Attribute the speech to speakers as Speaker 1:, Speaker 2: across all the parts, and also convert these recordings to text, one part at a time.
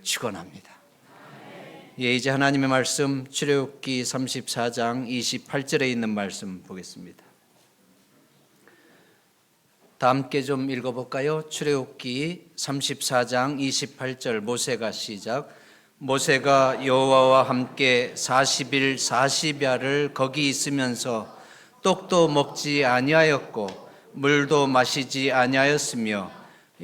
Speaker 1: 축원합니다. 예, 이제 하나님의 말씀 출애굽기 34장 28절에 있는 말씀 보겠습니다. 다 함께 좀 읽어볼까요? 출애굽기 34장 28절 모세가 시작. 모세가 여호와와 함께 40일 40야를 거기 있으면서 떡도 먹지 아니하였고 물도 마시지 아니하였으며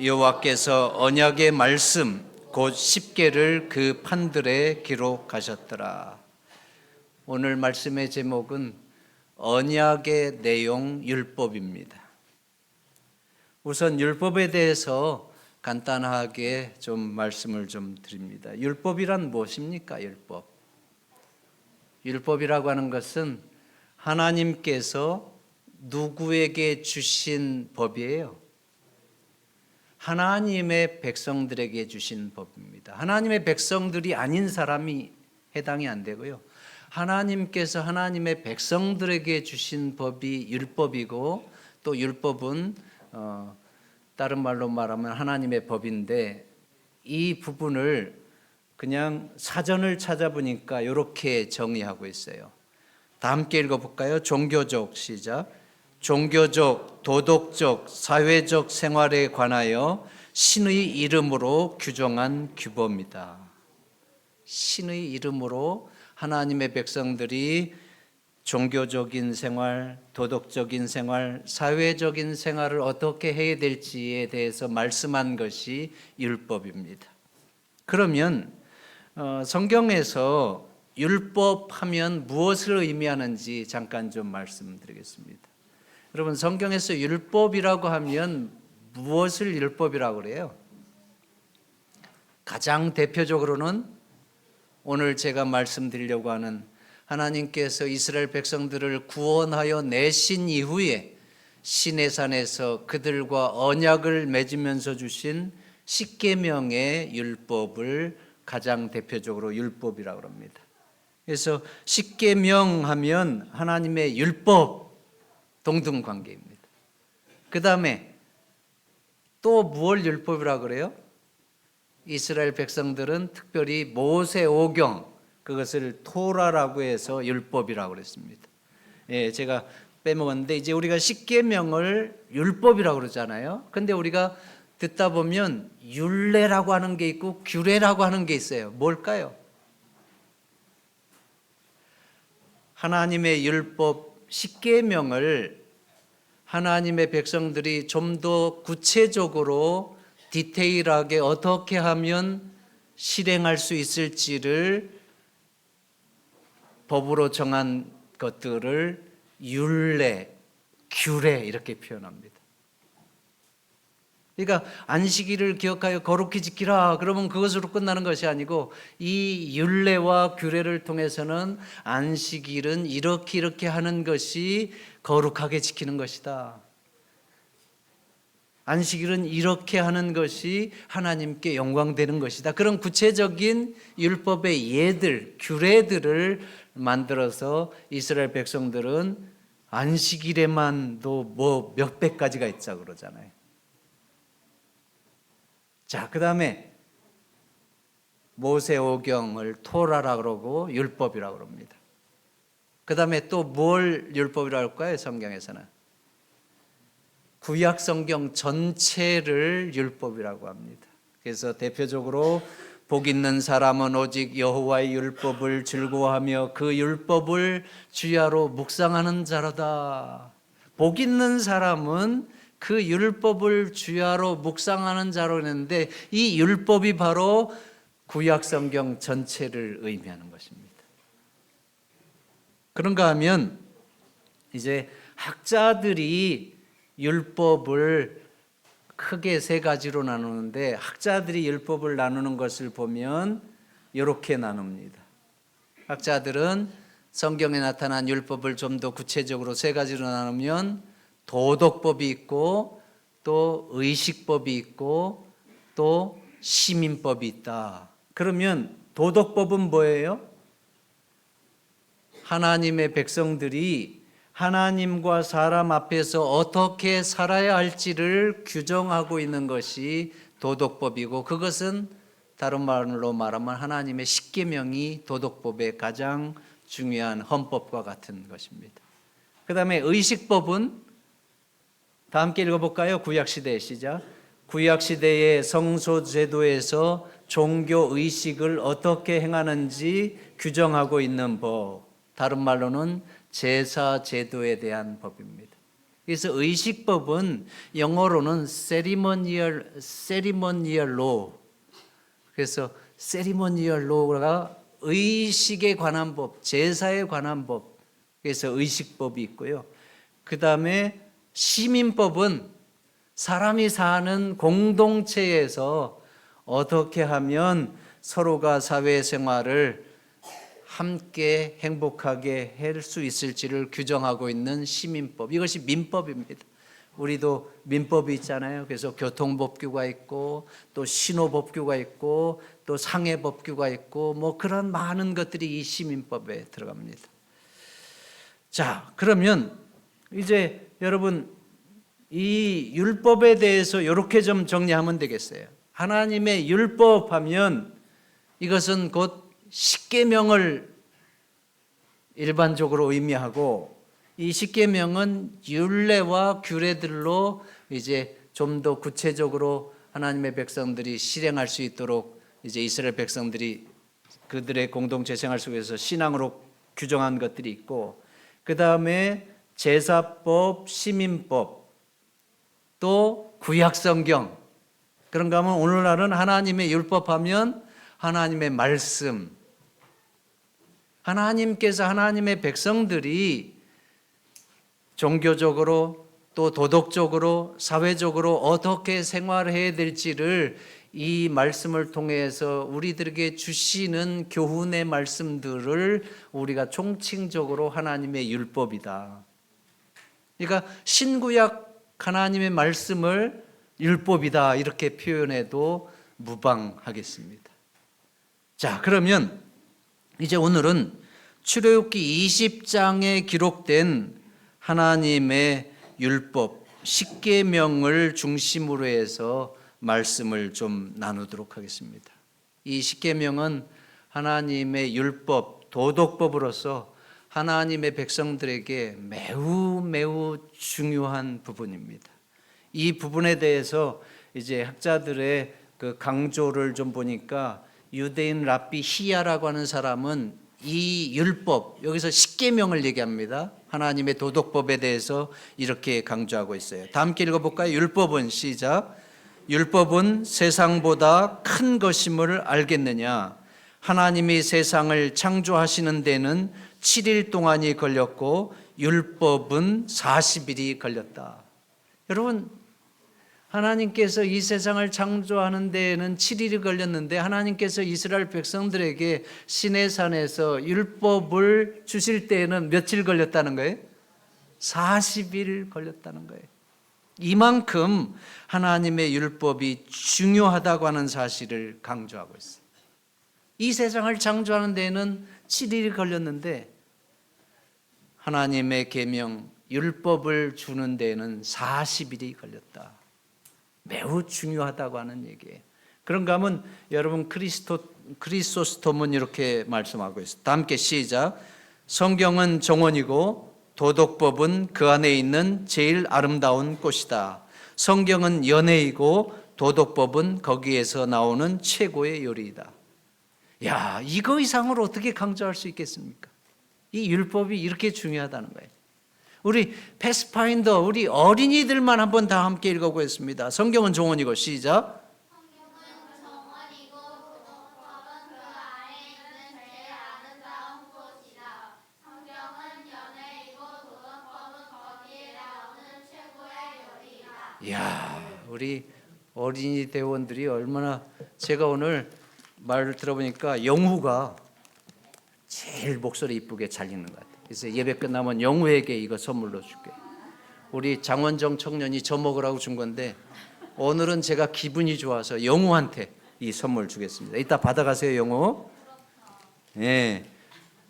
Speaker 1: 여호와께서 언약의 말씀 곧 십계를 그 판들에 기록하셨더라. 오늘 말씀의 제목은 언약의 내용 율법입니다. 우선 율법에 대해서 간단하게 좀 말씀을 좀 드립니다. 율법이란 무엇입니까? 율법이라고 하는 것은 하나님께서 누구에게 주신 법이에요? 하나님의 백성들에게 주신 법입니다. 하나님의 백성들이 아닌 사람이 해당이 안 되고요. 하나님께서 하나님의 백성들에게 주신 법이 율법이고, 또 율법은 다른 말로 말하면 하나님의 법인데, 이 부분을 그냥 사전을 찾아보니까 이렇게 정의하고 있어요. 다 함께 읽어볼까요? 종교적 시작. 종교적, 도덕적, 사회적 생활에 관하여 신의 이름으로 규정한 규범이다. 신의 이름으로 하나님의 백성들이 종교적인 생활, 도덕적인 생활, 사회적인 생활을 어떻게 해야 될지에 대해서 말씀한 것이 율법입니다. 그러면 성경에서 율법하면 무엇을 의미하는지 잠깐 좀 말씀드리겠습니다. 여러분, 성경에서 율법이라고 하면 무엇을 율법이라고 그래요? 가장 대표적으로는 오늘 제가 말씀드리려고 하는 하나님께서 이스라엘 백성들을 구원하여 내신 이후에 시내산에서 그들과 언약을 맺으면서 주신 십계명의 율법을 가장 대표적으로 율법이라고 합니다. 그래서 십계명 하면 하나님의 율법 동등 관계입니다. 그 다음에 또 무엇을 율법이라고 그래요? 이스라엘 백성들은 특별히 모세오경, 그것을 토라라고 해서 율법이라고 그랬습니다. 예, 제가 빼먹었는데 이제 우리가 십계명을 율법이라고 그러잖아요. 근데 우리가 듣다 보면 율례라고 하는 게 있고 규례라고 하는 게 있어요. 뭘까요? 하나님의 율법 십계명을 하나님의 백성들이 좀 더 구체적으로 디테일하게 어떻게 하면 실행할 수 있을지를 법으로 정한 것들을 율례, 규례 이렇게 표현합니다. 그러니까 안식일을 기억하여 거룩히 지키라 그러면 그것으로 끝나는 것이 아니고, 이 율례와 규례를 통해서는 안식일은 이렇게 하는 것이 거룩하게 지키는 것이다. 안식일은 이렇게 하는 것이 하나님께 영광되는 것이다. 그런 구체적인 율법의 예들, 규례들을 만들어서 이스라엘 백성들은 안식일에만도 뭐 몇백 가지가 있자 그러잖아요. 자, 그 다음에 모세오경을 토라라고 그러고 율법이라고 그럽니다. 그 다음에 또 뭘 율법이라고 할까요? 성경에서는 구약 성경 전체를 율법이라고 합니다. 그래서 대표적으로 복 있는 사람은 오직 여호와의 율법을 즐거워하며 그 율법을 주야로 묵상하는 자로다. 복 있는 사람은 그 율법을 주야로 묵상하는 자로 했는데, 이 율법이 바로 구약 성경 전체를 의미하는 것입니다. 그런가 하면 이제 학자들이 율법을 크게 세 가지로 나누는데, 학자들이 율법을 나누는 것을 보면 이렇게 나눕니다. 학자들은 성경에 나타난 율법을 좀 더 구체적으로 세 가지로 나누면 도덕법이 있고, 또 의식법이 있고, 또 시민법이 있다. 그러면 도덕법은 뭐예요? 하나님의 백성들이 하나님과 사람 앞에서 어떻게 살아야 할지를 규정하고 있는 것이 도덕법이고, 그것은 다른 말로 말하면 하나님의 십계명이 도덕법의 가장 중요한 헌법과 같은 것입니다. 그 다음에 의식법은 다 함께 읽어볼까요? 구약시대 시작. 구약시대의 성소제도에서 종교의식을 어떻게 행하는지 규정하고 있는 법, 다른 말로는 제사제도에 대한 법입니다. 그래서 의식법은 영어로는 ceremonial law, 그래서 ceremonial law가 의식에 관한 법, 제사에 관한 법, 그래서 의식법이 있고요. 그 다음에 시민법은 사람이 사는 공동체에서 어떻게 하면 서로가 사회생활을 함께 행복하게 할 수 있을지를 규정하고 있는 시민법, 이것이 민법입니다. 우리도 민법이 있잖아요. 그래서 교통법규가 있고 또 신호법규가 있고 또 상해법규가 있고 뭐 그런 많은 것들이 이 시민법에 들어갑니다. 자, 그러면 이제 여러분 이 율법에 대해서 이렇게 좀 정리하면 되겠어요. 하나님의 율법 하면 이것은 곧 십계명을 일반적으로 의미하고, 이 십계명은 율례와 규례들로 이제 좀 더 구체적으로 하나님의 백성들이 실행할 수 있도록 이제 이스라엘 백성들이 그들의 공동체 생활 속에서 신앙으로 규정한 것들이 있고, 그 다음에 제사법, 시민법, 또 구약성경. 그런가 하면 오늘날은 하나님의 율법하면 하나님의 말씀, 하나님께서 하나님의 백성들이 종교적으로 또 도덕적으로 사회적으로 어떻게 생활해야 될지를 이 말씀을 통해서 우리들에게 주시는 교훈의 말씀들을 우리가 총칭적으로 하나님의 율법이다. 그러니까 신구약 하나님의 말씀을 율법이다 이렇게 표현해도 무방하겠습니다. 자, 그러면 이제 오늘은 출애굽기 20장에 기록된 하나님의 율법 십계명을 중심으로 해서 말씀을 좀 나누도록 하겠습니다. 이 십계명은 하나님의 율법, 도덕법으로서 하나님의 백성들에게 매우 중요한 부분입니다. 이 부분에 대해서 이제 학자들의 그 강조를 좀 보니까 유대인 랍비 히야라고 하는 사람은 이 율법, 여기서 십계명을 얘기합니다. 하나님의 도덕법에 대해서 이렇게 강조하고 있어요. 다 함께 읽어볼까요? 율법은 시작. 율법은 세상보다 큰 것임을 알겠느냐? 하나님이 세상을 창조하시는 데는 7일 동안이 걸렸고 율법은 40일이 걸렸다. 여러분, 하나님께서 이 세상을 창조하는 데에는 7일이 걸렸는데 하나님께서 이스라엘 백성들에게 시내산에서 율법을 주실 때에는 며칠 걸렸다는 거예요? 40일 걸렸다는 거예요. 이만큼 하나님의 율법이 중요하다고 하는 사실을 강조하고 있어요. 이 세상을 창조하는 데에는 7일이 걸렸는데 하나님의 계명, 율법을 주는 데에는 40일이 걸렸다. 매우 중요하다고 하는 얘기예요. 그런가 하면 여러분 크리소스톰은 이렇게 말씀하고 있어요. 다 함께 시작. 성경은 정원이고 도덕법은 그 안에 있는 제일 아름다운 꽃이다. 성경은 연애이고 도덕법은 거기에서 나오는 최고의 요리이다. 야, 이거 이상으로 어떻게 강조할 수 있겠습니까? 이 율법이 이렇게 중요하다는 거예요. 우리 패스파인더, 우리 어린이들만 한번 다 함께 읽어보겠습니다. 성경은 정원이고 시작.
Speaker 2: 성경은 정원이고 도덕법은 그 안에 있는 제일 아름다운 꽃이다. 성경은 연애이고 도덕법은 거기에 나오는 최고의 요리이다.
Speaker 1: 이야, 우리 어린이 대원들이 얼마나, 제가 오늘 말을 들어보니까 영후가 제일 목소리 이쁘게 잘 읽는 것 같아요. 그래서 예배 끝나면 영후에게 이거 선물로 줄게. 우리 장원정 청년이 저 먹으라고 준 건데 오늘은 제가 기분이 좋아서 영후한테 이 선물 주겠습니다. 이따 받아가세요, 영후. 네.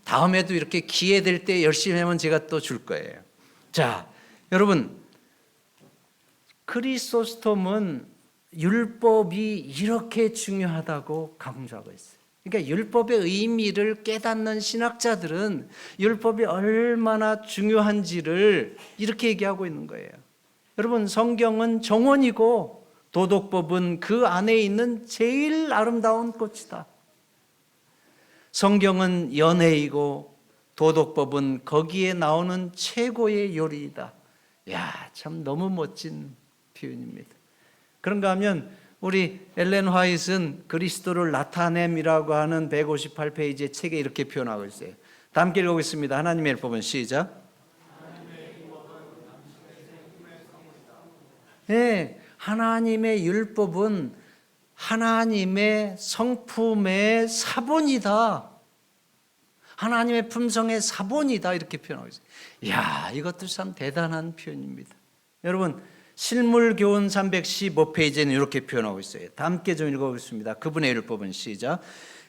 Speaker 1: 다음에도 이렇게 기회 될 때 열심히 하면 제가 또 줄 거예요. 자, 여러분, 크리소스톰은 율법이 이렇게 중요하다고 강조하고 있어요. 그러니까 율법의 의미를 깨닫는 신학자들은 율법이 얼마나 중요한지를 이렇게 얘기하고 있는 거예요. 여러분, 성경은 정원이고 도덕법은 그 안에 있는 제일 아름다운 꽃이다. 성경은 연애이고 도덕법은 거기에 나오는 최고의 요리이다. 야, 참 너무 멋진 표현입니다. 그런가 하면 우리 엘렌 화이트는 그리스도를 나타냄이라고 하는 158페이지의 책에 이렇게 표현하고 있어요. 다 함께 읽어보겠습니다. 하나님의 율법은 시작. 네, 하나님의 율법은 하나님의 성품의 사본이다. 하나님의 품성의 사본이다. 이렇게 표현하고 있어요. 이야, 이것도 참 대단한 표현입니다. 여러분, 실물교훈 315페이지에는 이렇게 표현하고 있어요. 다 함께 좀 읽어보겠습니다. 그분의 율법은 시작.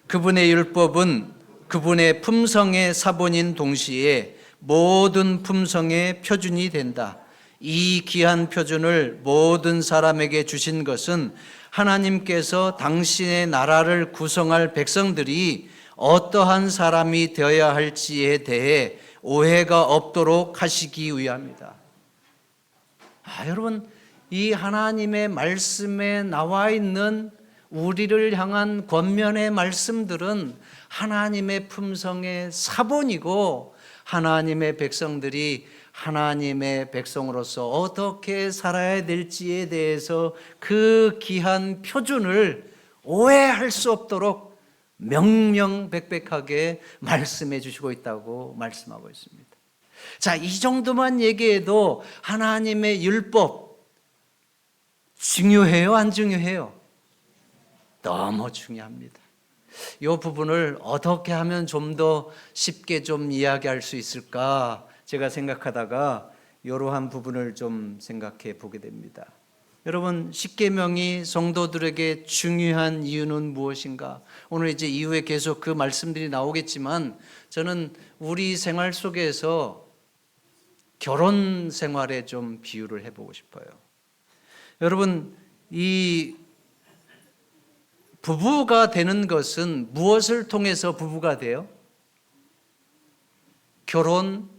Speaker 1: 그분의 율법은 그분의 품성의 사본인 동시에 모든 품성의 표준이 된다. 이 귀한 표준을 모든 사람에게 주신 것은 하나님께서 당신의 나라를 구성할 백성들이 어떠한 사람이 되어야 할지에 대해 오해가 없도록 하시기 위함이다. 여러분, 이 하나님의 말씀에 나와 있는 우리를 향한 권면의 말씀들은 하나님의 품성의 사본이고 하나님의 백성들이 하나님의 백성으로서 어떻게 살아야 될지에 대해서 그 귀한 표준을 오해할 수 없도록 명명백백하게 말씀해 주시고 있다고 말씀하고 있습니다. 자, 이 정도만 얘기해도 하나님의 율법 중요해요, 안 중요해요? 너무 중요합니다. 이 부분을 어떻게 하면 좀 더 쉽게 좀 이야기할 수 있을까 제가 생각하다가 이러한 부분을 좀 생각해 보게 됩니다. 여러분, 십계명이 성도들에게 중요한 이유는 무엇인가? 오늘 이제 이후에 계속 그 말씀들이 나오겠지만 저는 우리 생활 속에서 결혼 생활에 좀 비유를 해보고 싶어요. 여러분, 이 부부가 되는 것은 무엇을 통해서 부부가 돼요? 결혼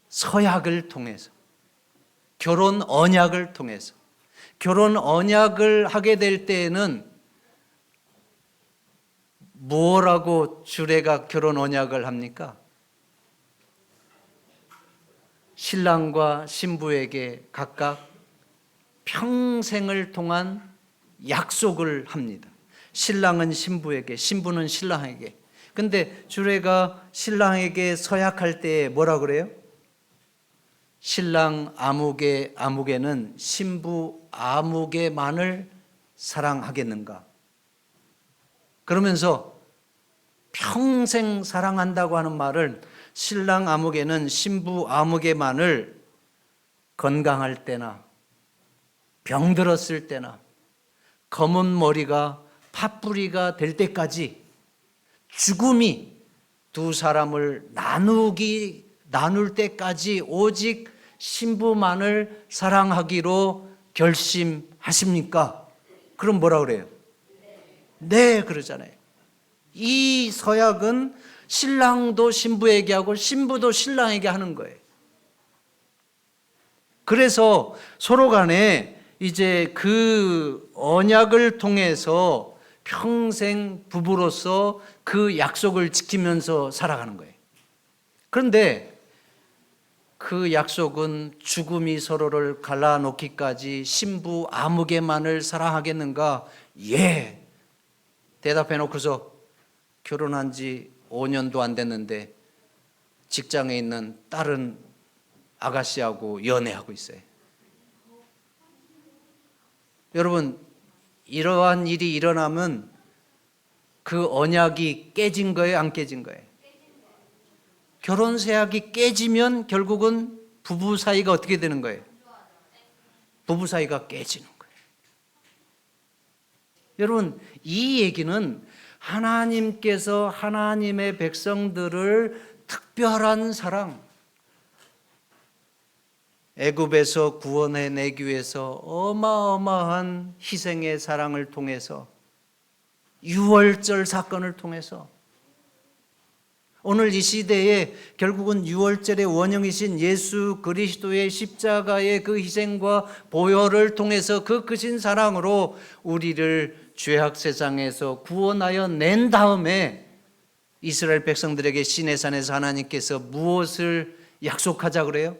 Speaker 1: 서약을 통해서, 결혼 언약을 통해서. 결혼 언약을 하게 될 때에는 뭐라고 주례가 결혼 언약을 합니까? 신랑과 신부에게 각각 평생을 통한 약속을 합니다. 신랑은 신부에게, 신부는 신랑에게. 근데 주례가 신랑에게 서약할 때 뭐라 그래요? 신랑 아무개는 신부 아무개만을 사랑하겠는가? 그러면서 평생 사랑한다고 하는 말을 신랑 아무개는 신부 아무개만을 건강할 때나 병들었을 때나 검은 머리가 팥뿌리가 될 때까지 죽음이 두 사람을 나눌 때까지 오직 신부만을 사랑하기로 결심하십니까? 그럼 뭐라 그래요? 네, 그러잖아요. 이 서약은 신랑도 신부에게 하고 신부도 신랑에게 하는 거예요. 그래서 서로 간에 이제 그 언약을 통해서 평생 부부로서 그 약속을 지키면서 살아가는 거예요. 그런데 그 약속은 죽음이 서로를 갈라놓기까지 신부 아무개만을 사랑하겠는가? 예. 대답해 놓고서 결혼한 지 5년도 안 됐는데 직장에 있는 다른 아가씨하고 연애하고 있어요. 여러분, 이러한 일이 일어나면 그 언약이 깨진 거예요, 안 깨진 거예요? 결혼 서약이 깨지면 결국은 부부 사이가 어떻게 되는 거예요? 부부 사이가 깨지는 거예요. 여러분, 이 얘기는 하나님께서 하나님의 백성들을 특별한 사랑, 애굽에서 구원해내기 위해서 어마어마한 희생의 사랑을 통해서, 유월절 사건을 통해서 오늘 이 시대에 결국은 유월절의 원형이신 예수 그리스도의 십자가의 그 희생과 보혈을 통해서 그 크신 사랑으로 우리를 죄악 세상에서 구원하여 낸 다음에 이스라엘 백성들에게 시내산에서 하나님께서 무엇을 약속하자 그래요?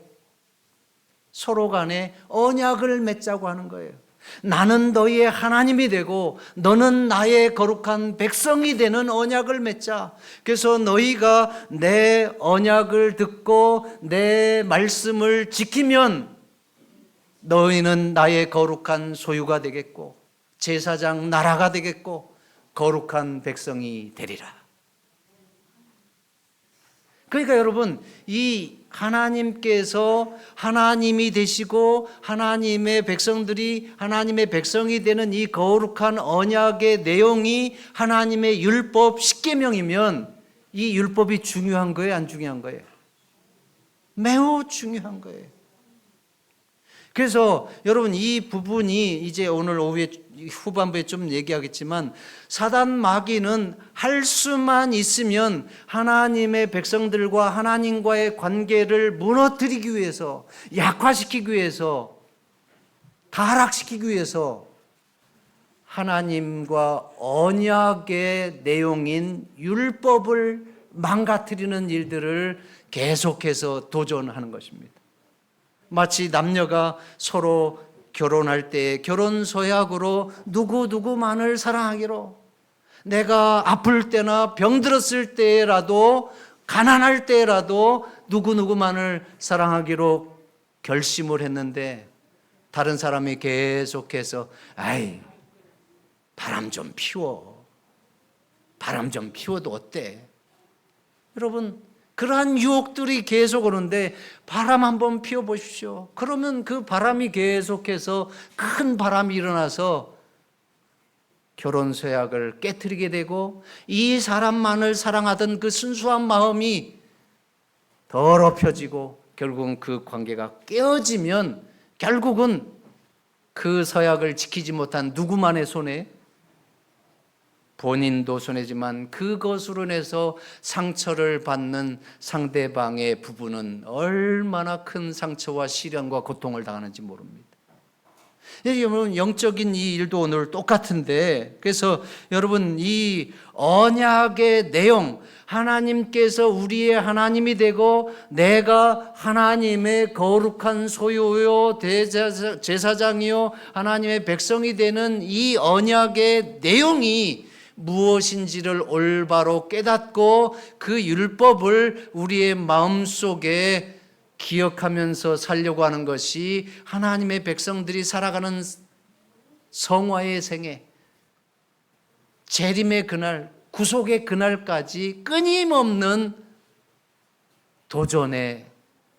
Speaker 1: 서로 간에 언약을 맺자고 하는 거예요. 나는 너희의 하나님이 되고 너는 나의 거룩한 백성이 되는 언약을 맺자. 그래서 너희가 내 언약을 듣고 내 말씀을 지키면 너희는 나의 거룩한 소유가 되겠고 제사장 나라가 되겠고 거룩한 백성이 되리라. 그러니까 여러분, 이 하나님께서 하나님이 되시고 하나님의 백성들이 하나님의 백성이 되는 이 거룩한 언약의 내용이 하나님의 율법 십계명이면 이 율법이 중요한 거예요, 안 중요한 거예요? 매우 중요한 거예요. 그래서 여러분, 이 부분이 이제 오늘 오후에 후반부에 좀 얘기하겠지만, 사단 마귀는 할 수만 있으면 하나님의 백성들과 하나님과의 관계를 무너뜨리기 위해서, 약화시키기 위해서, 타락시키기 위해서 하나님과 언약의 내용인 율법을 망가뜨리는 일들을 계속해서 도전하는 것입니다. 마치 남녀가 서로 결혼할 때 결혼 서약으로 누구누구만을 사랑하기로, 내가 아플 때나 병들었을 때라도 가난할 때라도 누구누구만을 사랑하기로 결심을 했는데, 다른 사람이 계속해서 아이 바람 좀 피워, 바람 좀 피워도 어때? 여러분, 그러한 유혹들이 계속 오는데 바람 한번 피워보십시오. 그러면 그 바람이 계속해서 큰 바람이 일어나서 결혼 서약을 깨트리게 되고, 이 사람만을 사랑하던 그 순수한 마음이 더럽혀지고 결국은 그 관계가 깨어지면 결국은 그 서약을 지키지 못한 누구만의 손에, 본인도 손해지만 그것으로 인해서 상처를 받는 상대방의 부부는 얼마나 큰 상처와 시련과 고통을 당하는지 모릅니다. 여러분, 영적인 이 일도 오늘 똑같은데, 그래서 여러분, 이 언약의 내용, 하나님께서 우리의 하나님이 되고 내가 하나님의 거룩한 소유요 제사장이요 하나님의 백성이 되는 이 언약의 내용이 무엇인지를 올바로 깨닫고 그 율법을 우리의 마음속에 기억하면서 살려고 하는 것이 하나님의 백성들이 살아가는 성화의 생애, 재림의 그날, 구속의 그날까지 끊임없는 도전의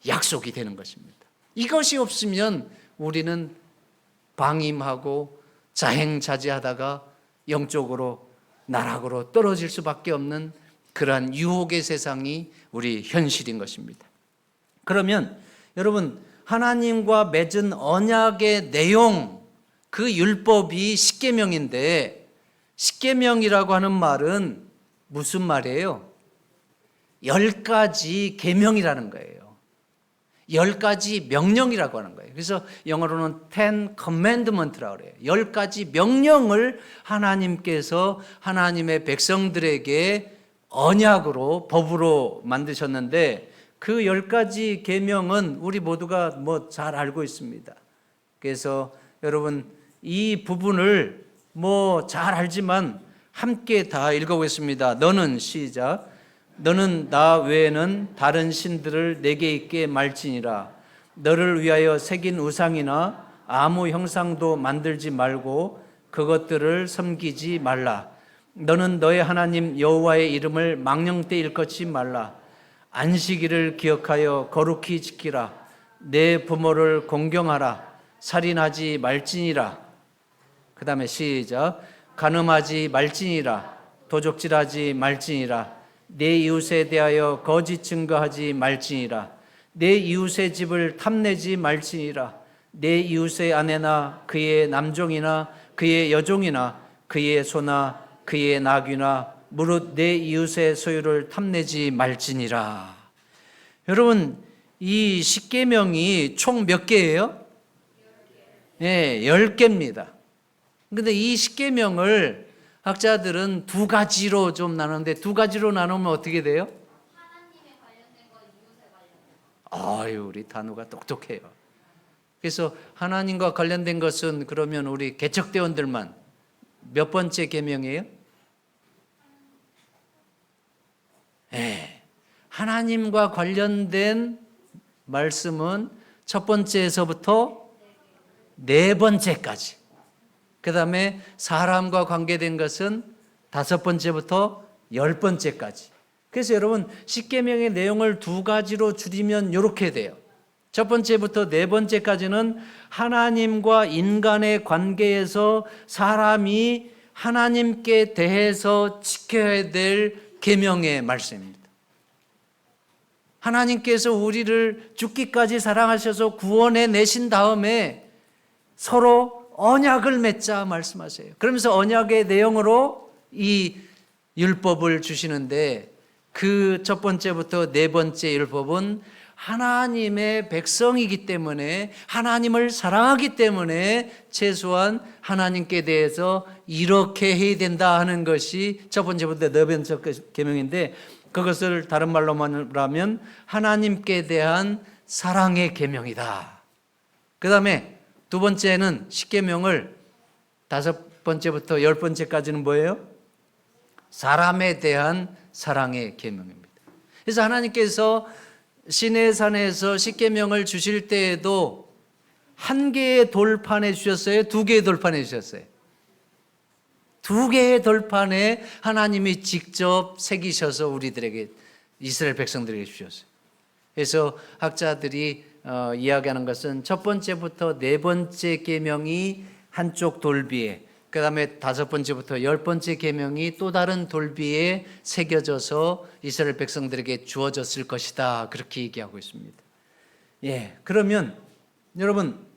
Speaker 1: 약속이 되는 것입니다. 이것이 없으면 우리는 방임하고 자행자제하다가 영적으로 나락으로 떨어질 수밖에 없는 그러한 유혹의 세상이 우리 현실인 것입니다. 그러면 여러분, 하나님과 맺은 언약의 내용, 그 율법이 십계명인데, 십계명이라고 하는 말은 무슨 말이에요? 10가지 계명이라는 거예요. 10가지 명령이라고 하는 거예요. 그래서 영어로는 Ten Commandment라고 그래요. 10가지 명령을 하나님께서 하나님의 백성들에게 언약으로, 법으로 만드셨는데, 그 10가지 계명은 우리 모두가 뭐 잘 알고 있습니다. 그래서 여러분, 이 부분을 뭐 잘 알지만 함께 다 읽어보겠습니다. 너는, 시작. 너는 나 외에는 다른 신들을 내게 있게 말지니라. 너를 위하여 새긴 우상이나 아무 형상도 만들지 말고 그것들을 섬기지 말라. 너는 너의 하나님 여호와의 이름을 망령되 일컫지 말라. 안식일을 기억하여 거룩히 지키라. 내 부모를 공경하라. 살인하지 말지니라. 그 다음에 시작. 간음하지 말지니라. 도적질하지 말지니라. 내 이웃에 대하여 거짓 증거하지 말지니라. 내 이웃의 집을 탐내지 말지니라. 내 이웃의 아내나 그의 남종이나 그의 여종이나 그의 소나 그의 나귀나 무릇 내 이웃의 소유를 탐내지 말지니라. 여러분, 이 십계명이 총 몇 개예요? 네, 10개입니다. 근데 이 십계명을 학자들은 두 가지로 좀 나누는데, 두 가지로 나누면 어떻게 돼요?
Speaker 2: 하나님에 관련된 거, 이웃에 관련된 거.
Speaker 1: 아유, 우리 단우가 똑똑해요. 그래서 하나님과 관련된 것은 그러면 우리 개척대원들만 몇 번째 계명이에요? 네. 하나님과 관련된 말씀은 첫 번째에서부터 네 번째까지. 그 다음에 사람과 관계된 것은 다섯 번째부터 10번째까지. 그래서 여러분, 십계명의 내용을 두 가지로 줄이면 이렇게 돼요. 첫 번째부터 네 번째까지는 하나님과 인간의 관계에서 사람이 하나님께 대해서 지켜야 될 계명의 말씀입니다. 하나님께서 우리를 죽기까지 사랑하셔서 구원해 내신 다음에 서로 언약을 맺자 말씀하세요. 그러면서 언약의 내용으로 이 율법을 주시는데, 그 첫 번째부터 네 번째 율법은 하나님의 백성이기 때문에, 하나님을 사랑하기 때문에 최소한 하나님께 대해서 이렇게 해야 된다 하는 것이 첫 번째부터 네 번째 계명인데, 그것을 다른 말로 말하면 하나님께 대한 사랑의 계명이다. 그 다음에 두 번째는 십계명을 다섯 번째부터 10번째까지는 뭐예요? 사람에 대한 사랑의 계명입니다. 그래서 하나님께서 시내산에서 십계명을 주실 때에도 한 개의 돌판에 주셨어요? 두 개의 돌판에 주셨어요? 두 개의 돌판에 하나님이 직접 새기셔서 우리들에게, 이스라엘 백성들에게 주셨어요. 그래서 학자들이 이야기하는 것은 첫 번째부터 네 번째 계명이 한쪽 돌비에, 그 다음에 다섯 번째부터 10번째 계명이 또 다른 돌비에 새겨져서 이스라엘 백성들에게 주어졌을 것이다, 그렇게 얘기하고 있습니다. 예, 그러면 여러분,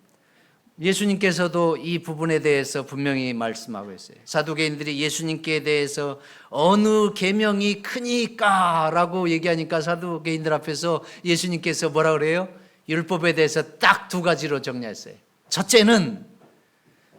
Speaker 1: 예수님께서도 이 부분에 대해서 분명히 말씀하고 있어요. 사두개인들이 예수님께 대해서 어느 계명이 크니까 라고 얘기하니까 사두개인들 앞에서 예수님께서 뭐라 그래요? 율법에 대해서 딱 두 가지로 정리했어요. 첫째는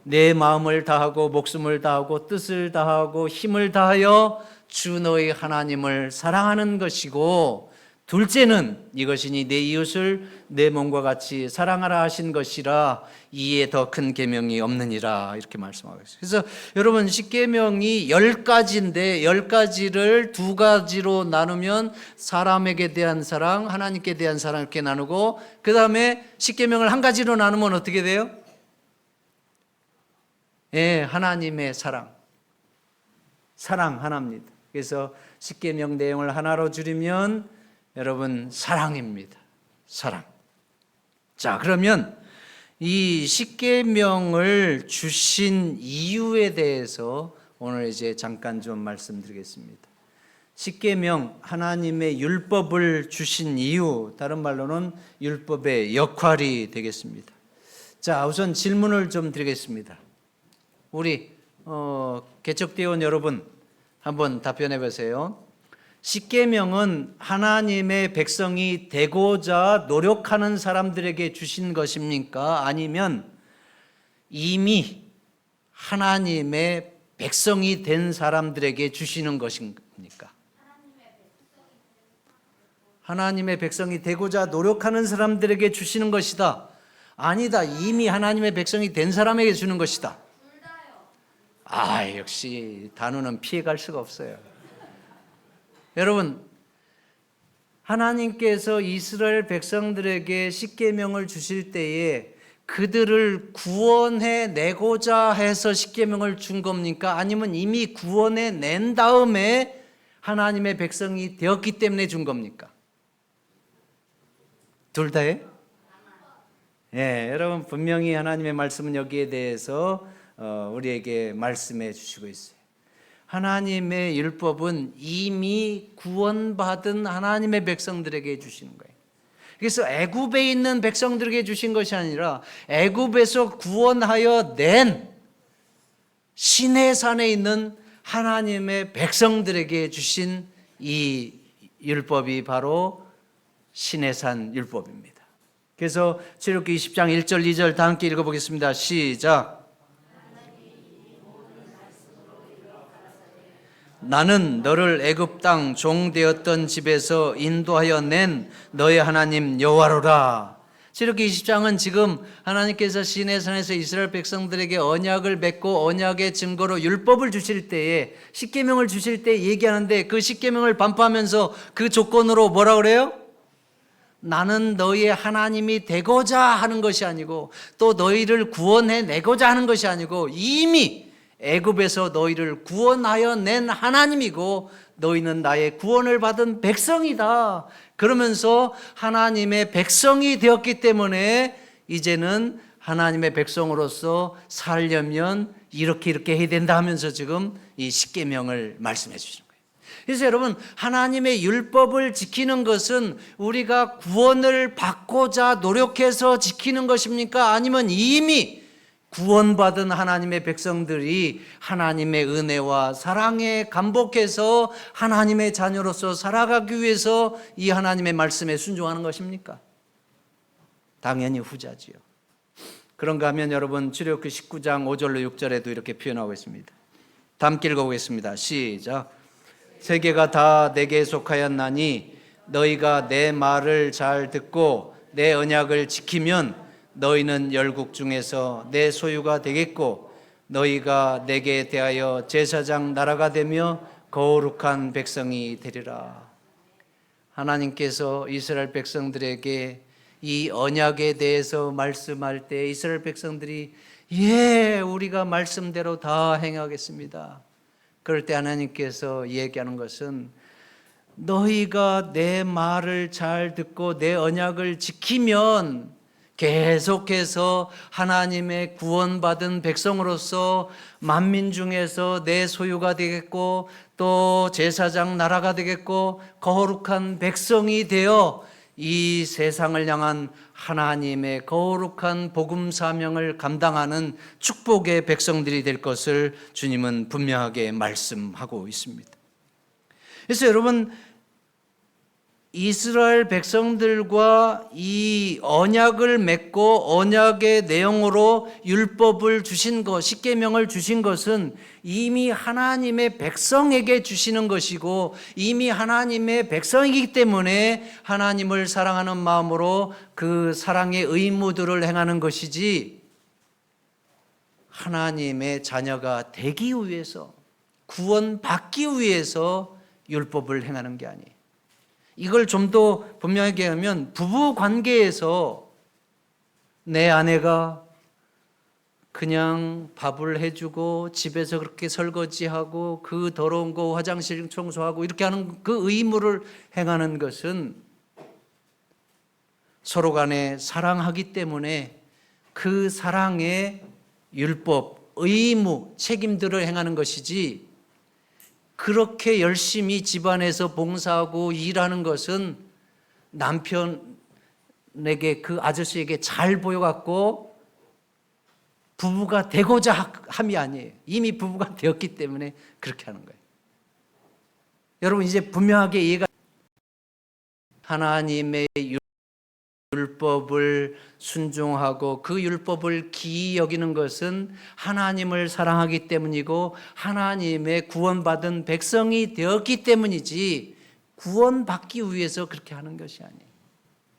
Speaker 1: 내 마음을 다하고 목숨을 다하고 뜻을 다하고 힘을 다하여 주 너희 하나님을 사랑하는 것이고, 둘째는 이것이니 내 이웃을 내 몸과 같이 사랑하라 하신 것이라, 이에 더 큰 계명이 없느니라, 이렇게 말씀하고 있어요. 그래서 여러분, 십계명이 10가지인데 10가지를 두 가지로 나누면 사람에게 대한 사랑, 하나님께 대한 사랑 이렇게 나누고, 그 다음에 십계명을 한 가지로 나누면 어떻게 돼요? 예, 하나님의 사랑. 사랑 하나입니다. 그래서 십계명 내용을 하나로 줄이면 여러분, 사랑입니다. 사랑. 자, 그러면 이 십계명을 주신 이유에 대해서 오늘 이제 잠깐 좀 말씀드리겠습니다. 십계명, 하나님의 율법을 주신 이유, 다른 말로는 율법의 역할이 되겠습니다. 자, 우선 질문을 좀 드리겠습니다. 우리 개척대원 여러분, 한번 답변해 보세요. 십계명은 하나님의 백성이 되고자 노력하는 사람들에게 주신 것입니까? 아니면 이미 하나님의 백성이 된 사람들에게 주시는 것입니까? 하나님의 백성이 되고자 노력하는 사람들에게 주시는 것이다. 아니다, 이미 하나님의 백성이 된 사람에게 주는 것이다.
Speaker 2: 둘 다요.
Speaker 1: 아, 역시 단우는 피해갈 수가 없어요. 여러분, 하나님께서 이스라엘 백성들에게 십계명을 주실 때에 그들을 구원해 내고자 해서 십계명을 준 겁니까? 아니면 이미 구원해 낸 다음에 하나님의 백성이 되었기 때문에 준 겁니까? 둘 다예요? 예, 여러분, 분명히 하나님의 말씀은 여기에 대해서 우리에게 말씀해 주시고 있어요. 하나님의 율법은 이미 구원받은 하나님의 백성들에게 주시는 거예요. 그래서 애굽에 있는 백성들에게 주신 것이 아니라 애굽에서 구원하여 낸 시내산에 있는 하나님의 백성들에게 주신 이 율법이 바로 시내산 율법입니다. 그래서 출애굽기 20장 1절 2절 다 함께 읽어보겠습니다. 시작. 나는 너를 애굽 땅 종되었던 집에서 인도하여 낸 너의 하나님 여호와로라. 출애굽기 20장은 지금 하나님께서 시내산에서 이스라엘 백성들에게 언약을 맺고 언약의 증거로 율법을 주실 때에 십계명을 주실 때 얘기하는데 그 십계명을 반포하면서 그 조건으로 뭐라 그래요? 나는 너희의 하나님이 되고자 하는 것이 아니고 또 너희를 구원해 내고자 하는 것이 아니고 이미 애굽에서 너희를 구원하여 낸 하나님이고 너희는 나의 구원을 받은 백성이다. 그러면서 하나님의 백성이 되었기 때문에 이제는 하나님의 백성으로서 살려면 이렇게 해야 된다 하면서 지금 이 십계명을 말씀해 주시는 거예요. 그래서 여러분, 하나님의 율법을 지키는 것은 우리가 구원을 받고자 노력해서 지키는 것입니까? 아니면 이미 구원받은 하나님의 백성들이 하나님의 은혜와 사랑에 감복해서 하나님의 자녀로서 살아가기 위해서 이 하나님의 말씀에 순종하는 것입니까? 당연히 후자지요. 그런가 하면 여러분 출애굽기 19장 5절로 6절에도 이렇게 표현하고 있습니다. 다 함께 읽어보겠습니다. 시작. 세계가 다 내게 속하였나니 너희가 내 말을 잘 듣고 내 언약을 지키면 너희는 열국 중에서 내 소유가 되겠고 너희가 내게 대하여 제사장 나라가 되며 거룩한 백성이 되리라. 하나님께서 이스라엘 백성들에게 이 언약에 대해서 말씀할 때 이스라엘 백성들이 우리가 말씀대로 다 행하겠습니다. 그럴 때 하나님께서 얘기하는 것은 너희가 내 말을 잘 듣고 내 언약을 지키면 계속해서 하나님의 구원받은 백성으로서 만민 중에서 내 소유가 되겠고 또 제사장 나라가 되겠고 거룩한 백성이 되어 이 세상을 향한 하나님의 거룩한 복음 사명을 감당하는 축복의 백성들이 될 것을 주님은 분명하게 말씀하고 있습니다. 그래서 여러분, 이스라엘 백성들과 이 언약을 맺고 언약의 내용으로 율법을 주신 것, 십계명을 주신 것은 이미 하나님의 백성에게 주시는 것이고 이미 하나님의 백성이기 때문에 하나님을 사랑하는 마음으로 그 사랑의 의무들을 행하는 것이지 하나님의 자녀가 되기 위해서 구원받기 위해서 율법을 행하는 게 아니에요. 이걸 좀 더 분명하게 하면 부부 관계에서 내 아내가 그냥 밥을 해주고 집에서 그렇게 설거지하고 그 더러운 거 화장실 청소하고 이렇게 하는 그 의무를 행하는 것은 서로 간에 사랑하기 때문에 그 사랑의 율법, 의무, 책임들을 행하는 것이지 그렇게 열심히 집안에서 봉사하고 일하는 것은 남편에게 그 아저씨에게 잘 보여갖고 부부가 되고자 함이 아니에요. 이미 부부가 되었기 때문에 그렇게 하는 거예요. 여러분 이제 분명하게 이해가 하나님의 율법을 순종하고 그 율법을 기이 여기는 것은 하나님을 사랑하기 때문이고 하나님의 구원받은 백성이 되었기 때문이지 구원받기 위해서 그렇게 하는 것이 아니에요.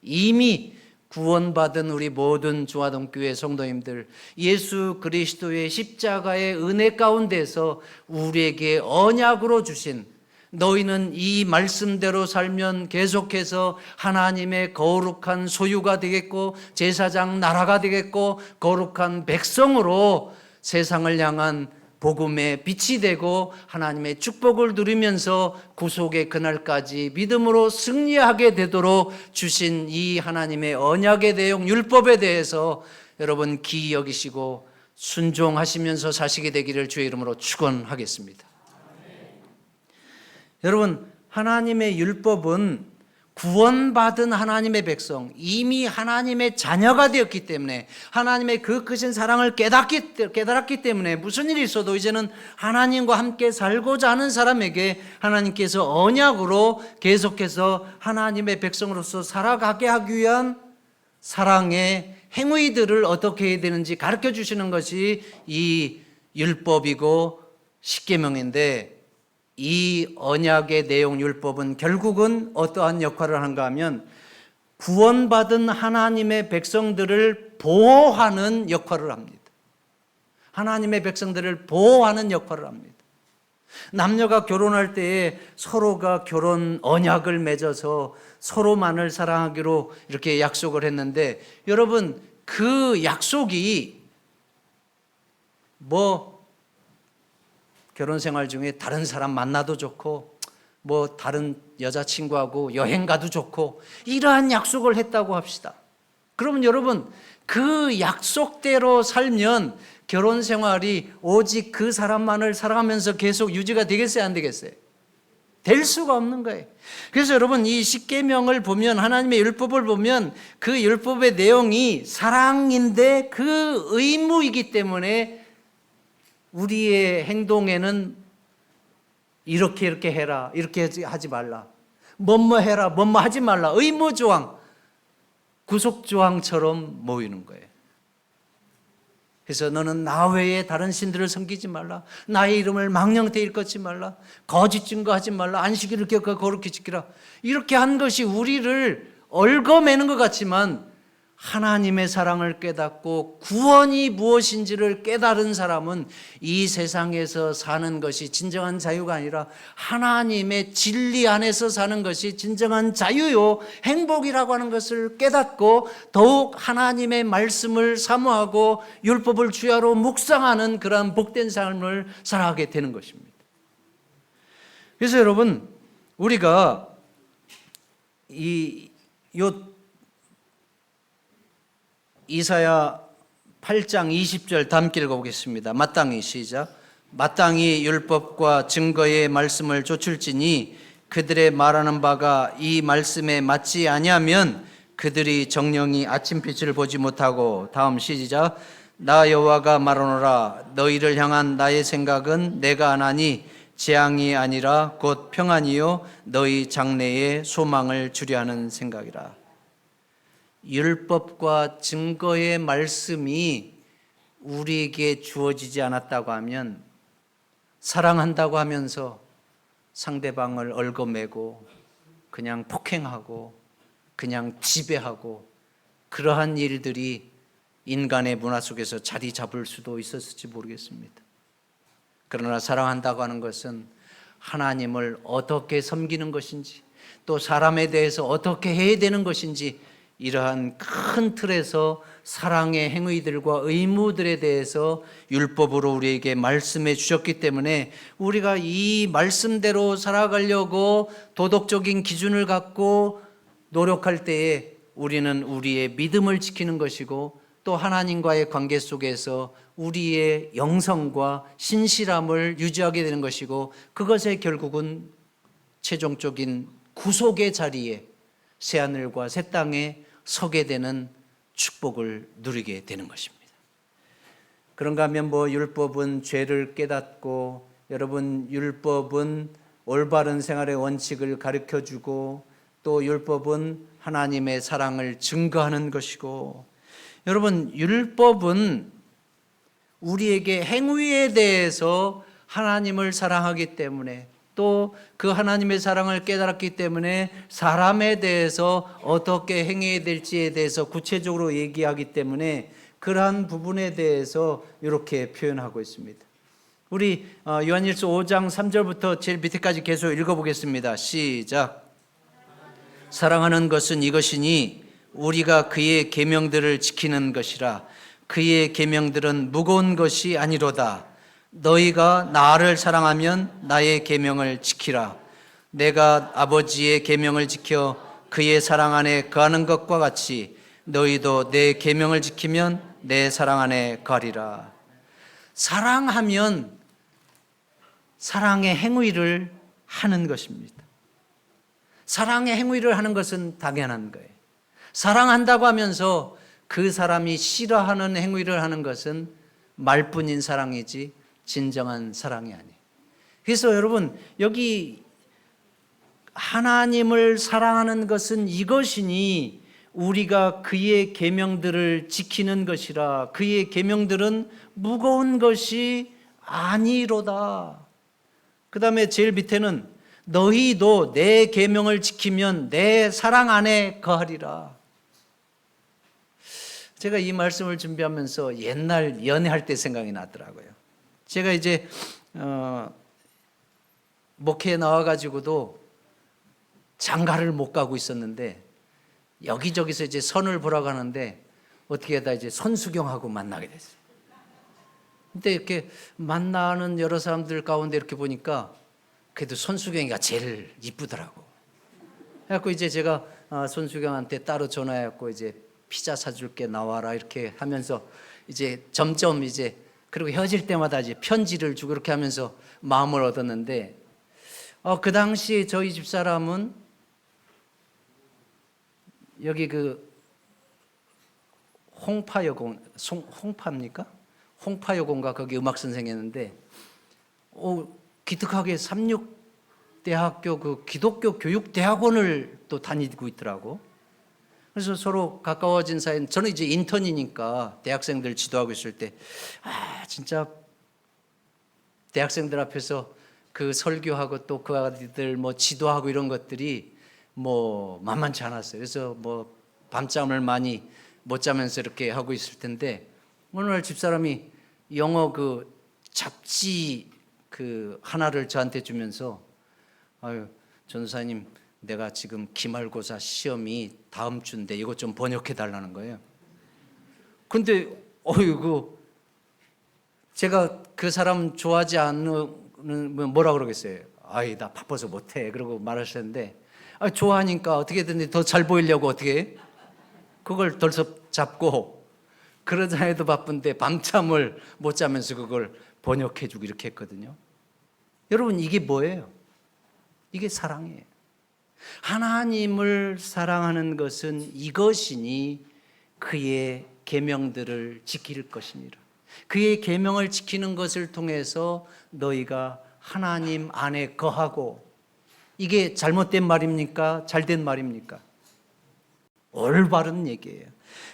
Speaker 1: 이미 구원받은 우리 모든 중화동교회 성도님들 예수 그리스도의 십자가의 은혜 가운데서 우리에게 언약으로 주신 너희는 이 말씀대로 살면 계속해서 하나님의 거룩한 소유가 되겠고 제사장 나라가 되겠고 거룩한 백성으로 세상을 향한 복음의 빛이 되고 하나님의 축복을 누리면서 구속의 그날까지 믿음으로 승리하게 되도록 주신 이 하나님의 언약의 내용 율법에 대해서 여러분 기이 여기시고 순종하시면서 사시게 되기를 주의 이름으로 축원하겠습니다. 여러분 하나님의 율법은 구원받은 하나님의 백성, 이미 하나님의 자녀가 되었기 때문에, 하나님의 그 크신 사랑을 깨달았기 때문에 무슨 일이 있어도 이제는 하나님과 함께 살고자 하는 사람에게 하나님께서 언약으로 계속해서 하나님의 백성으로서 살아가게 하기 위한 사랑의 행위들을 어떻게 해야 되는지 가르쳐 주시는 것이 이 율법이고 십계명인데, 이 언약의 내용 율법은 결국은 어떠한 역할을 하는가 하면 구원받은 하나님의 백성들을 보호하는 역할을 합니다. 하나님의 백성들을 보호하는 역할을 합니다. 남녀가 결혼할 때에 서로가 결혼 언약을 맺어서 서로만을 사랑하기로 이렇게 약속을 했는데, 여러분 그 약속이 결혼 생활 중에 다른 사람 만나도 좋고 다른 여자친구하고 여행 가도 좋고 이러한 약속을 했다고 합시다. 그러면 여러분 그 약속대로 살면 결혼 생활이 오직 그 사람만을 사랑하면서 계속 유지가 되겠어요, 안 되겠어요? 될 수가 없는 거예요. 그래서 여러분 이 십계명을 보면, 하나님의 율법을 보면 그 율법의 내용이 사랑인데 그 의무이기 때문에 우리의 행동에는 이렇게 해라, 이렇게 하지 말라, 뭐뭐 해라, 뭐뭐 하지 말라, 의무조항, 구속조항처럼 모이는 거예요. 그래서 너는 나 외에 다른 신들을 섬기지 말라, 나의 이름을 망령되이 일컫지 말라, 거짓 증거하지 말라, 안식일을 거룩히 지키라. 이렇게 한 것이 우리를 얽어매는 것 같지만 하나님의 사랑을 깨닫고 구원이 무엇인지를 깨달은 사람은 이 세상에서 사는 것이 진정한 자유가 아니라 하나님의 진리 안에서 사는 것이 진정한 자유요 행복이라고 하는 것을 깨닫고 더욱 하나님의 말씀을 사모하고 율법을 주야로 묵상하는 그러한 복된 삶을 살아가게 되는 것입니다. 그래서 여러분 우리가 이사야 8장 20절 다 함께 읽어보겠습니다. 마땅히 시작. 마땅히 율법과 증거의 말씀을 좇을지니 그들의 말하는 바가 이 말씀에 맞지 아니하면 그들이 정령이 아침빛을 보지 못하고, 다음 시작. 나 여호와가 말하노라. 너희를 향한 나의 생각은 내가 안하니 재앙이 아니라 곧 평안이요 너희 장래에 소망을 주려 하는 생각이라. 율법과 증거의 말씀이 우리에게 주어지지 않았다고 하면, 사랑한다고 하면서 상대방을 얽어매고 그냥 폭행하고 그냥 지배하고 그러한 일들이 인간의 문화 속에서 자리 잡을 수도 있었을지 모르겠습니다. 그러나 사랑한다고 하는 것은 하나님을 어떻게 섬기는 것인지, 또 사람에 대해서 어떻게 해야 되는 것인지, 이러한 큰 틀에서 사랑의 행위들과 의무들에 대해서 율법으로 우리에게 말씀해 주셨기 때문에 우리가 이 말씀대로 살아가려고 도덕적인 기준을 갖고 노력할 때에 우리는 우리의 믿음을 지키는 것이고, 또 하나님과의 관계 속에서 우리의 영성과 신실함을 유지하게 되는 것이고, 그것에 결국은 최종적인 구속의 자리에 새하늘과 새 땅에 서게 되는 축복을 누리게 되는 것입니다. 그런가 하면 율법은 죄를 깨닫고, 여러분 율법은 올바른 생활의 원칙을 가르쳐주고, 또 율법은 하나님의 사랑을 증거하는 것이고, 여러분 율법은 우리에게 행위에 대해서 하나님을 사랑하기 때문에, 또 그 하나님의 사랑을 깨달았기 때문에 사람에 대해서 어떻게 행해야 될지에 대해서 구체적으로 얘기하기 때문에 그러한 부분에 대해서 이렇게 표현하고 있습니다. 우리 요한일서 5장 3절부터 제일 밑에까지 계속 읽어보겠습니다. 시작. 사랑하는 것은 이것이니 우리가 그의 계명들을 지키는 것이라. 그의 계명들은 무거운 것이 아니로다. 너희가 나를 사랑하면 나의 계명을 지키라. 내가 아버지의 계명을 지켜 그의 사랑 안에 거하는 것과 같이 너희도 내 계명을 지키면 내 사랑 안에 거하리라. 사랑하면 사랑의 행위를 하는 것입니다. 사랑의 행위를 하는 것은 당연한 거예요. 사랑한다고 하면서 그 사람이 싫어하는 행위를 하는 것은 말뿐인 사랑이지 진정한 사랑이 아니에요. 그래서 여러분, 여기 하나님을 사랑하는 것은 이것이니 우리가 그의 계명들을 지키는 것이라. 그의 계명들은 무거운 것이 아니로다. 그 다음에 제일 밑에는 너희도 내 계명을 지키면 내 사랑 안에 거하리라. 제가 이 말씀을 준비하면서 옛날 연애할 때 생각이 나더라고요. 제가 이제 목회에 나와가지고도 장가를 못 가고 있었는데 여기저기서 이제 선을 보라고 하는데 어떻게 하다 이제 손수경하고 만나게 됐어요. 근데 이렇게 만나는 여러 사람들 가운데 이렇게 보니까 그래도 손수경이가 제일 이쁘더라고. 그래갖고 이제 제가 손수경한테 따로 전화해갖고 이제 피자 사줄게 나와라 이렇게 하면서 이제 점점 이제 그리고 헤어질 때마다 이제 편지를 주고 이렇게 하면서 마음을 얻었는데 그 당시 저희 집 사람은 여기 그 홍파여고 홍파입니까? 홍파여고인가 거기 음악 선생이었는데 기특하게 삼육대학교 그 기독교 교육대학원을 또 다니고 있더라고. 그래서 서로 가까워진 사이. 저는 이제 인턴이니까 대학생들 지도하고 있을 때 진짜 대학생들 앞에서 그 설교하고 또 그 아이들 뭐 지도하고 이런 것들이 뭐 만만치 않았어요. 그래서 뭐 밤잠을 많이 못 자면서 이렇게 하고 있을 텐데 어느 날 집사람이 영어 그 잡지 그 하나를 저한테 주면서 전도사님 내가 지금 기말고사 시험이 다음 주인데 이거 좀 번역해 달라는 거예요. 근데 제가 그 사람 좋아하지 않는 뭐라 그러겠어요. 나 바빠서 못해 그러고 말하셨는데 좋아하니까 어떻게든 더 잘 보이려고 어떻게 해? 그걸 덜썩 잡고 그러자 해도 바쁜데 밤잠을 못 자면서 그걸 번역해 주고 이렇게 했거든요. 여러분 이게 뭐예요? 이게 사랑이에요. 하나님을 사랑하는 것은 이것이니 그의 계명들을 지킬 것이니라. 그의 계명을 지키는 것을 통해서 너희가 하나님 안에 거하고. 이게 잘못된 말입니까? 잘된 말입니까? 올바른 얘기예요.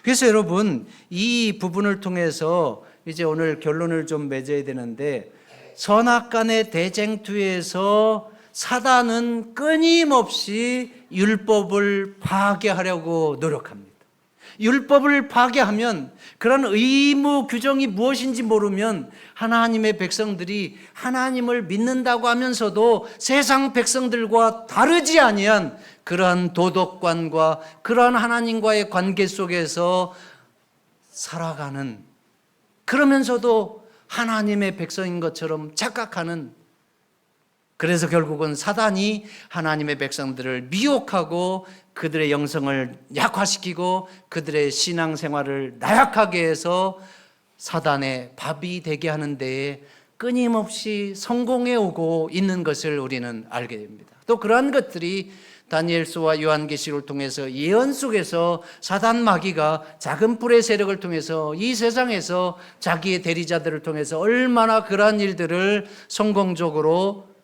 Speaker 1: 그래서 여러분 이 부분을 통해서 이제 오늘 결론을 좀 맺어야 되는데 선악간의 대쟁투에서 사단은 끊임없이 율법을 파괴하려고 노력합니다. 율법을 파괴하면 그런 의무 규정이 무엇인지 모르면 하나님의 백성들이 하나님을 믿는다고 하면서도 세상 백성들과 다르지 아니한 그러한 도덕관과 그러한 하나님과의 관계 속에서 살아가는, 그러면서도 하나님의 백성인 것처럼 착각하는, 그래서 결국은 사단이 하나님의 백성들을 미혹하고 그들의 영성을 약화시키고 그들의 신앙생활을 나약하게 해서 사단의 밥이 되게 하는 데에 끊임없이 성공해 오고 있는 것을 우리는 알게 됩니다. 또 그러한 것들이 다니엘서와 요한계시록을 통해서 예언 속에서 사단 마귀가 작은 뿔의 세력을 통해서 이 세상에서 자기의 대리자들을 통해서 얼마나 그러한 일들을 성공적으로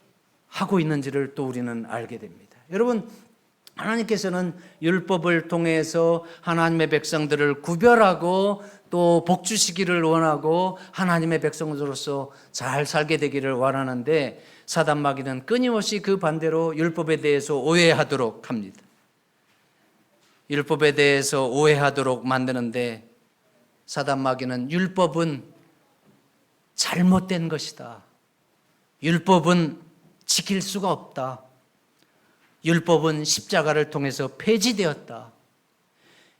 Speaker 1: 하고 있는지를 또 우리는 알게 됩니다. 여러분, 하나님께서는 율법을 통해서 하나님의 백성들을 구별하고 또 복 주시기를 원하고 하나님의 백성으로서 잘 살게 되기를 원하는데 사단 마귀는 끊임없이 그 반대로 율법에 대해서 오해하도록 합니다. 율법에 대해서 오해하도록 만드는데 사단 마귀는 율법은 잘못된 것이다. 율법은 지킬 수가 없다. 율법은 십자가를 통해서 폐지되었다.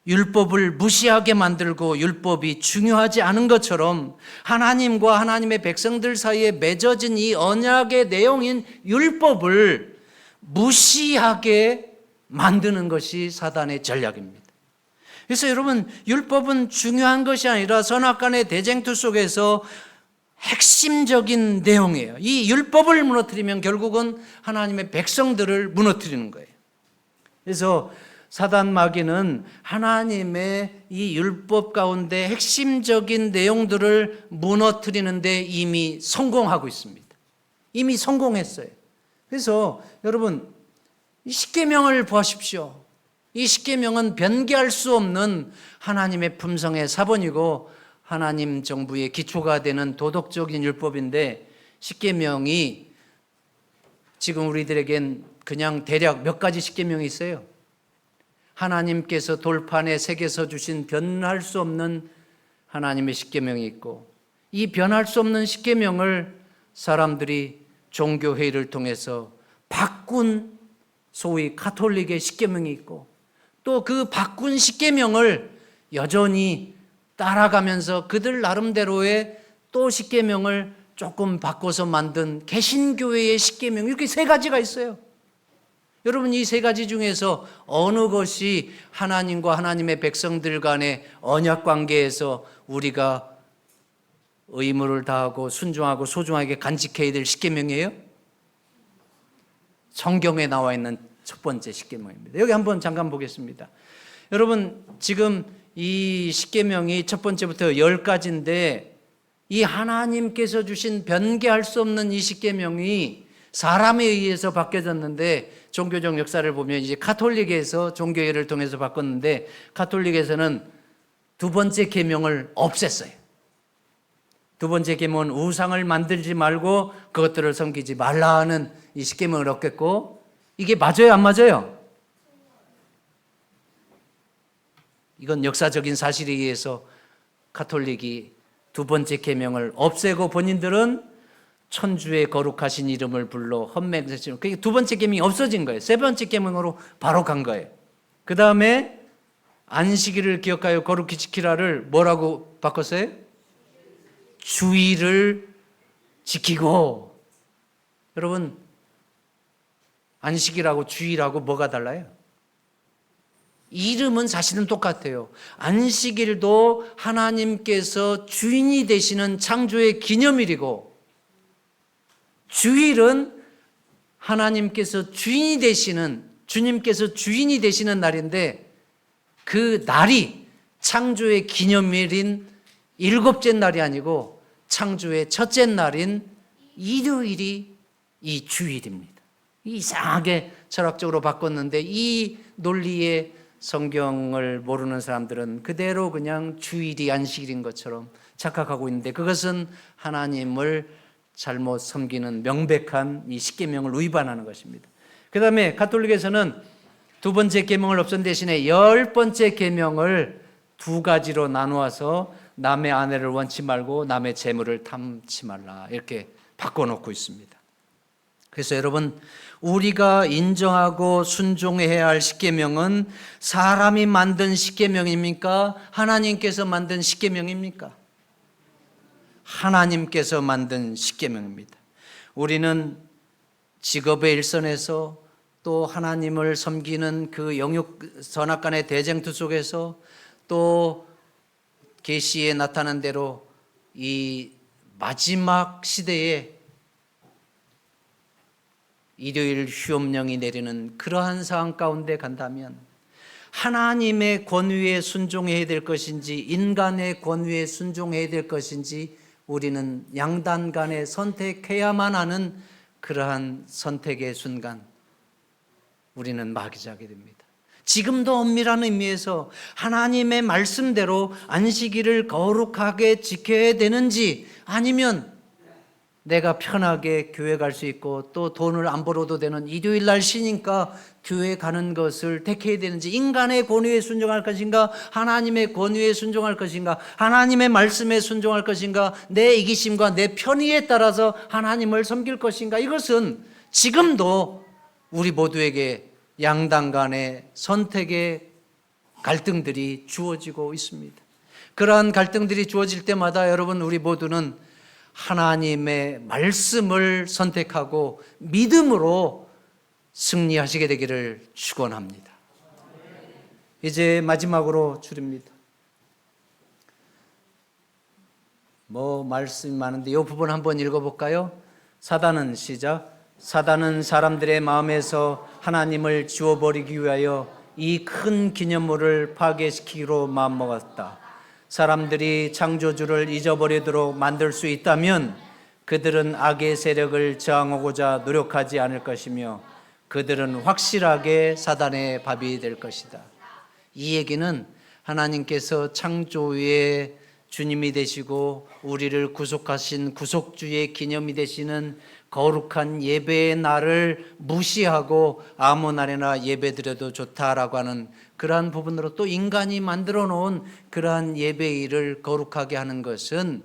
Speaker 1: 율법을 무시하게 만들고 율법이 중요하지 않은 것처럼 하나님과 하나님의 백성들 사이에 맺어진 이 언약의 내용인 율법을 무시하게 만드는 것이 사단의 전략입니다. 그래서 여러분, 율법은 중요한 것이 아니라 선악간의 대쟁투 속에서 핵심적인 내용이에요. 이 율법을 무너뜨리면 결국은 하나님의 백성들을 무너뜨리는 거예요. 그래서 사단 마귀는 하나님의 이 율법 가운데 핵심적인 내용들을 무너뜨리는데 이미 성공하고 있습니다. 이미 성공했어요. 그래서 여러분, 이 십계명을 보십시오. 이 십계명은 변개할 수 없는 하나님의 품성의 사본이고 하나님 정부의 기초가 되는 도덕적인 율법인데, 십계명이 지금 우리들에겐 그냥 대략 몇 가지 십계명이 있어요. 하나님께서 돌판에 새겨서 주신 변할 수 없는 하나님의 십계명이 있고, 이 변할 수 없는 십계명을 사람들이 종교회의를 통해서 바꾼 소위 가톨릭의 십계명이 있고, 또 그 바꾼 십계명을 여전히 따라가면서 그들 나름대로의 또 십계명을 조금 바꿔서 만든 개신교회의 십계명, 이렇게 세 가지가 있어요. 여러분, 이 세 가지 중에서 어느 것이 하나님과 하나님의 백성들 간의 언약 관계에서 우리가 의무를 다하고 순종하고 소중하게 간직해야 될 십계명이에요? 성경에 나와 있는 첫 번째 십계명입니다. 여기 한번 잠깐 보겠습니다. 여러분, 지금 이 십계명이 첫 번째부터 10가지인데 이 하나님께서 주신 변개할 수 없는 이 십계명이 사람에 의해서 바뀌어졌는데, 종교적 역사를 보면 이제 가톨릭에서 종교회를 통해서 바꿨는데, 가톨릭에서는 두 번째 계명을 없앴어요. 두 번째 계명은 우상을 만들지 말고 그것들을 섬기지 말라는 이 십계명을 얻겠고, 이게 맞아요, 안 맞아요? 이건 역사적인 사실에 의해서 가톨릭이 두 번째 계명을 없애고 본인들은 천주의 거룩하신 이름을 불러 험맹세치는, 그게 두 번째 계명이 없어진 거예요. 세 번째 계명으로 바로 간 거예요. 그 다음에 안식일을 기억하여 거룩히 지키라를 뭐라고 바꿨어요? 주의를 지키고. 여러분, 안식일하고 주일하고 뭐가 달라요? 이름은 사실은 똑같아요. 안식일도 하나님께서 주인이 되시는 창조의 기념일이고, 주일은 하나님께서 주인이 되시는, 주님께서 주인이 되시는 날인데, 그 날이 창조의 기념일인 일곱째 날이 아니고 창조의 첫째 날인 일요일이 이 주일입니다. 이상하게 철학적으로 바꿨는데, 이 논리에 성경을 모르는 사람들은 그대로 그냥 주일이 안식일인 것처럼 착각하고 있는데, 그것은 하나님을 잘못 섬기는 명백한 이 십계명을 위반하는 것입니다. 그 다음에 가톨릭에서는 두 번째 계명을 없앤 대신에 10번째 계명을 두 가지로 나누어서 남의 아내를 원치 말고 남의 재물을 탐치 말라, 이렇게 바꿔놓고 있습니다. 그래서 여러분, 우리가 인정하고 순종해야 할 십계명은 사람이 만든 십계명입니까? 하나님께서 만든 십계명입니까? 하나님께서 만든 십계명입니다. 우리는 직업의 일선에서 또 하나님을 섬기는 그 영육 선악간의 대쟁투 속에서 또 계시에 나타난 대로 이 마지막 시대에 일요일 휴업령이 내리는 그러한 상황 가운데 간다면 하나님의 권위에 순종해야 될 것인지 인간의 권위에 순종해야 될 것인지 우리는 양단 간에 선택해야만 하는 그러한 선택의 순간 우리는 마귀자게 됩니다. 지금도 엄밀한 의미에서 하나님의 말씀대로 안식일을 거룩하게 지켜야 되는지, 아니면 내가 편하게 교회 갈 수 있고 또 돈을 안 벌어도 되는 일요일 날 쉬니까 교회 가는 것을 택해야 되는지, 인간의 권위에 순종할 것인가 하나님의 권위에 순종할 것인가, 하나님의 말씀에 순종할 것인가 내 이기심과 내 편의에 따라서 하나님을 섬길 것인가, 이것은 지금도 우리 모두에게 양당 간의 선택의 갈등들이 주어지고 있습니다. 그러한 갈등들이 주어질 때마다 여러분, 우리 모두는 하나님의 말씀을 선택하고 믿음으로 승리하시게 되기를 축원합니다. 이제 마지막으로 줄입니다. 말씀이 많은데 이 부분 한번 읽어볼까요? 사단은, 시작. 사단은 사람들의 마음에서 하나님을 지워버리기 위하여 이 큰 기념물을 파괴시키기로 마음먹었다. 사람들이 창조주를 잊어버리도록 만들 수 있다면 그들은 악의 세력을 저항하고자 노력하지 않을 것이며 그들은 확실하게 사단의 밥이 될 것이다. 이 얘기는 하나님께서 창조의 주님이 되시고 우리를 구속하신 구속주의 기념이 되시는 거룩한 예배의 날을 무시하고 아무 날에나 예배드려도 좋다라고 하는 그러한 부분으로 또 인간이 만들어 놓은 그러한 예배일을 거룩하게 하는 것은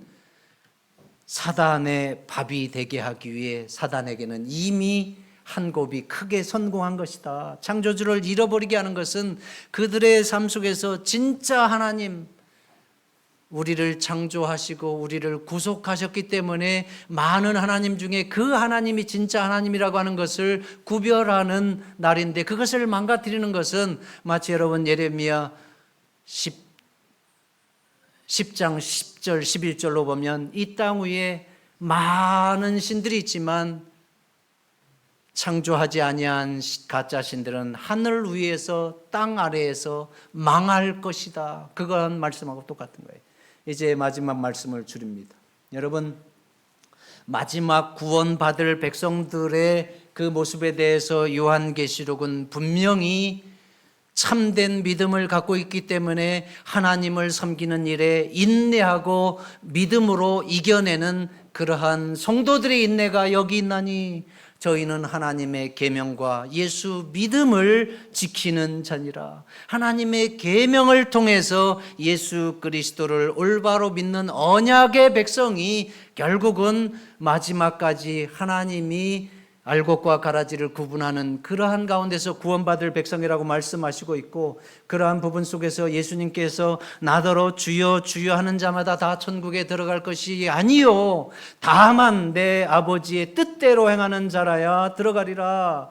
Speaker 1: 사단의 밥이 되게 하기 위해 사단에게는 이미 한 곱이 크게 성공한 것이다. 창조주를 잃어버리게 하는 것은 그들의 삶 속에서 진짜 하나님, 우리를 창조하시고 우리를 구속하셨기 때문에 많은 하나님 중에 그 하나님이 진짜 하나님이라고 하는 것을 구별하는 날인데, 그것을 망가뜨리는 것은 마치 여러분 예레미야 10장 10절 11절로 보면 이 땅 위에 많은 신들이 있지만 창조하지 아니한 가짜 신들은 하늘 위에서 땅 아래에서 망할 것이다. 그런 말씀하고 똑같은 거예요. 이제 마지막 말씀을 드립니다. 여러분, 마지막 구원받을 백성들의 그 모습에 대해서 요한계시록은 분명히 참된 믿음을 갖고 있기 때문에 하나님을 섬기는 일에 인내하고 믿음으로 이겨내는 그러한 성도들의 인내가 여기 있나니 저희는 하나님의 계명과 예수 믿음을 지키는 자니라. 하나님의 계명을 통해서 예수 그리스도를 올바로 믿는 언약의 백성이 결국은 마지막까지 하나님이 알곡과 가라지를 구분하는 그러한 가운데서 구원받을 백성이라고 말씀하시고 있고, 그러한 부분 속에서 예수님께서 나더러 주여 주여 하는 자마다 다 천국에 들어갈 것이 아니요 다만 내 아버지의 뜻대로 행하는 자라야 들어가리라.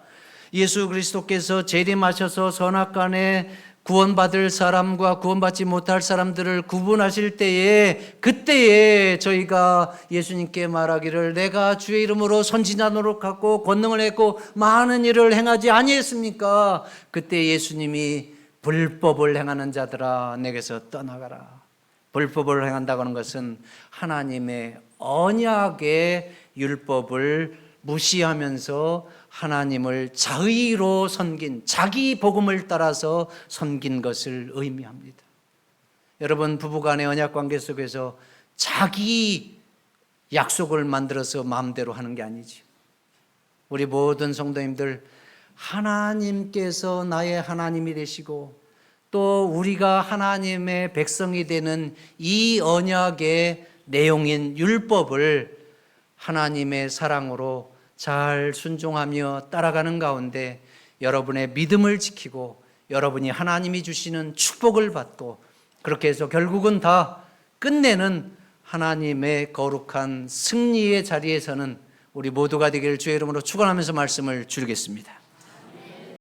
Speaker 1: 예수 그리스도께서 재림하셔서 선악간에 구원받을 사람과 구원받지 못할 사람들을 구분하실 때에, 그때에 저희가 예수님께 말하기를 내가 주의 이름으로 선지자 노릇하고 권능을 했고 많은 일을 행하지 아니했습니까? 그때 예수님이 불법을 행하는 자들아 내게서 떠나가라. 불법을 행한다고 하는 것은 하나님의 언약의 율법을 무시하면서 하나님을 자의로 섬긴, 자기 복음을 따라서 섬긴 것을 의미합니다. 여러분, 부부간의 언약 관계 속에서 자기 약속을 만들어서 마음대로 하는 게 아니지. 우리 모든 성도님들, 하나님께서 나의 하나님이 되시고 또 우리가 하나님의 백성이 되는 이 언약의 내용인 율법을 하나님의 사랑으로 잘 순종하며 따라가는 가운데 여러분의 믿음을 지키고 여러분이 하나님이 주시는 축복을 받고, 그렇게 해서 결국은 다 끝내는 하나님의 거룩한 승리의 자리에서는 우리 모두가 되기를 주의 이름으로 축원하면서 말씀을 줄이겠습니다.